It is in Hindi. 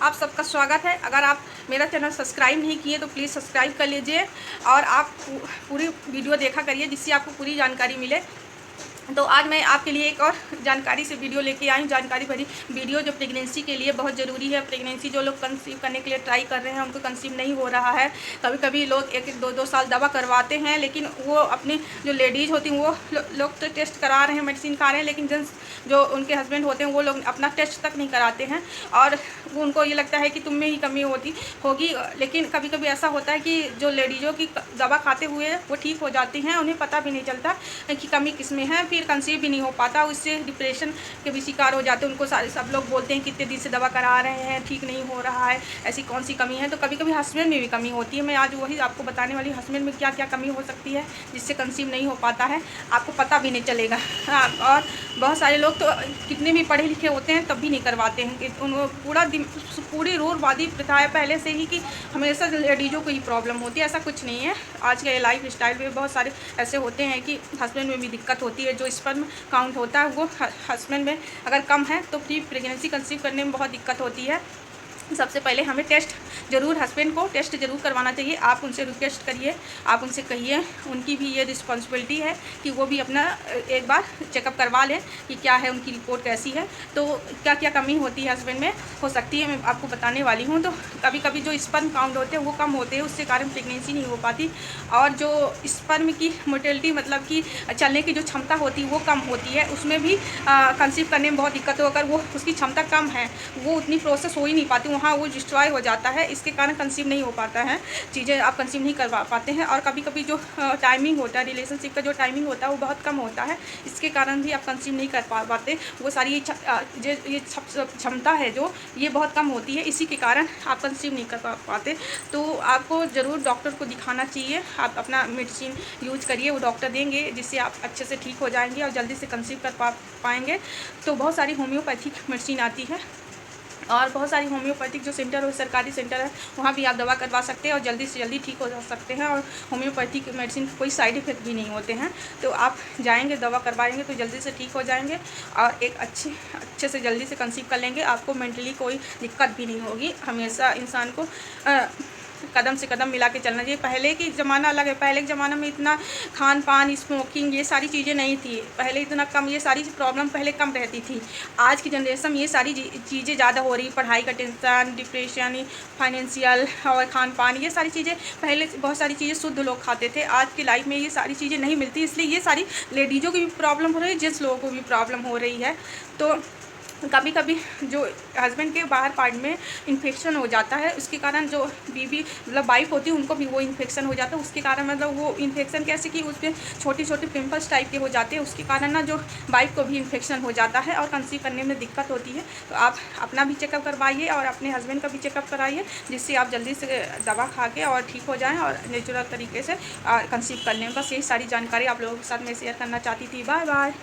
आप सबका स्वागत है। अगर आप मेरा चैनल सब्सक्राइब नहीं किए तो प्लीज़ सब्सक्राइब कर लीजिए और आप पूरी वीडियो देखा करिए जिससे आपको पूरी जानकारी मिले। तो आज मैं आपके लिए एक और जानकारी से वीडियो लेके आई हूँ, जानकारी भरी वीडियो जो प्रेगनेंसी के लिए बहुत ज़रूरी है। प्रेगनेंसी जो लोग कंसीव करने के लिए ट्राई कर रहे हैं उनको कंसीव नहीं हो रहा है। कभी कभी लोग एक एक दो दो साल दवा करवाते हैं, लेकिन वो अपनी जो लेडीज़ होती हैं वो लोग तो टेस्ट करा रहे हैं, मेडिसिन खा रहे हैं, लेकिन जेंट्स जो उनके हस्बैंड होते हैं वो लोग अपना टेस्ट तक नहीं कराते हैं और उनको ये लगता है कि तुम में ही कमी होगी। लेकिन कभी कभी ऐसा होता है कि जो लेडीज़ों की दवा खाते हुए वो ठीक हो जाती हैं, उन्हें पता भी नहीं चलता कि कमी किस में है, फिर कंसीव भी नहीं हो पाता। उससे डिप्रेशन के भी शिकार हो जाते हैं। उनको सब लोग बोलते हैं कितने दिन से दवा करा रहे हैं, ठीक नहीं हो रहा है, ऐसी कौन सी कमी है। तो कभी कभी हस्बैंड में भी कमी होती है। मैं आज वही आपको बताने वाली हूँ हस्बैंड में क्या क्या कमी हो सकती है जिससे कंसीव नहीं हो पाता है, आपको पता भी नहीं चलेगा। हाँ, और बहुत सारे लोग तो कितने भी पढ़े लिखे होते हैं तब भी नहीं करवाते हैं कि उनको पूरी रूढ़वादी प्रथा है पहले से ही कि हमेशा लेडीज़ों को ही प्रॉब्लम होती है। ऐसा कुछ नहीं है। आज के लाइफ स्टाइल में बहुत सारे ऐसे होते हैं कि हस्बैंड में भी दिक्कत होती है। जो स्पर्म काउंट होता है वो हस्बैंड में अगर कम है तो फिर प्रेगनेंसी कंसीव करने में बहुत दिक्कत होती है। सबसे पहले हमें टेस्ट ज़रूर, हस्बैंड को टेस्ट ज़रूर करवाना चाहिए। आप उनसे रिक्वेस्ट करिए, आप उनसे कहिए, उनकी भी ये रिस्पॉन्सिबिलिटी है कि वो भी अपना एक बार चेकअप करवा लें कि क्या है, उनकी रिपोर्ट कैसी है, तो क्या क्या कमी होती है हस्बैंड में हो सकती है, मैं आपको बताने वाली हूँ। तो कभी कभी जो स्पर्म काउंट होते हैं वो कम होते हैं, उसके कारण प्रेगनेंसी नहीं हो पाती। और जो स्पर्म की मोटिलिटी मतलब कि चलने की जो क्षमता होती है वो कम होती है, उसमें भी कंसीव करने में बहुत दिक्कत हो। अगर वो उसकी क्षमता कम है, वो उतनी प्रोसेस हो ही नहीं पाती, वहाँ वो डिस्ट्रॉय हो जाता है। इसके कारण कंसीव नहीं हो पाता है, चीज़ें आप कंसीव नहीं करवा पाते हैं। और कभी कभी जो टाइमिंग होता है, रिलेशनशिप का जो टाइमिंग होता है वो बहुत कम होता है, इसके कारण भी आप कंसीव नहीं कर पाते। वो सारी ये क्षमता है जो ये बहुत कम होती है, इसी के कारण आप कंसीव नहीं कर पाते। तो आपको ज़रूर डॉक्टर को दिखाना चाहिए। आप अपना मेडिसिन यूज करिए, वो डॉक्टर देंगे जिससे आप अच्छे से ठीक हो जाएंगे और जल्दी से कंसीव कर पाएंगे। तो बहुत सारी होम्योपैथिक मेडिसिन आती है और बहुत सारी होम्योपैथिक जो सेंटर हो, सरकारी सेंटर है, वहाँ भी आप दवा करवा सकते हैं और जल्दी से जल्दी ठीक हो जा सकते हैं। और होम्योपैथिक मेडिसिन कोई साइड इफ़ेक्ट भी नहीं होते हैं। तो आप जाएंगे, दवा करवाएंगे तो जल्दी से ठीक हो जाएंगे और एक अच्छे से जल्दी से कंसीव कर लेंगे। आपको मेंटली कोई दिक्कत भी नहीं होगी। हमेशा इंसान को कदम से कदम मिला के चलना चाहिए। पहले की ज़माना अलग है। पहले के ज़माना में इतना खान पान, स्मोकिंग, ये सारी चीज़ें नहीं थी। पहले इतना कम, ये सारी प्रॉब्लम पहले कम रहती थी। आज की जनरेशन में ये सारी चीज़ें ज़्यादा हो रही। पढ़ाई का टेंशन, डिप्रेशन, फाइनेंशियल और खान पान, ये सारी चीज़ें पहले बहुत सारी चीज़ें शुद्ध लोग खाते थे। आज की लाइफ में ये सारी चीज़ें नहीं मिलती, इसलिए ये सारी लेडीज़ों की भी प्रॉब्लम हो रही है, जेंट्स लोगों को भी प्रॉब्लम हो रही है। तो कभी कभी जो हस्बैंड के बाहर पार्ट में इन्फेक्शन हो जाता है, उसके कारण जो बीवी मतलब वाइफ होती है उनको भी वो इन्फेक्शन हो जाता है। उसके कारण मतलब वो इन्फेक्शन कैसे कि उस पर छोटी छोटी पिंपल्स टाइप के हो जाते हैं, उसके कारण ना जो वाइफ को भी इन्फेक्शन हो जाता है और कंसीव करने में दिक्कत होती है। तो आप अपना भी चेकअप करवाइए और अपने हस्बैंड का भी चेकअप कराइए, जिससे आप जल्दी से दवा खा के और ठीक हो जाएँ और नेचुरल तरीके से कंसीव कर लें। बस यही सारी जानकारी आप लोगों के साथ मैं शेयर करना चाहती थी। Bye bye.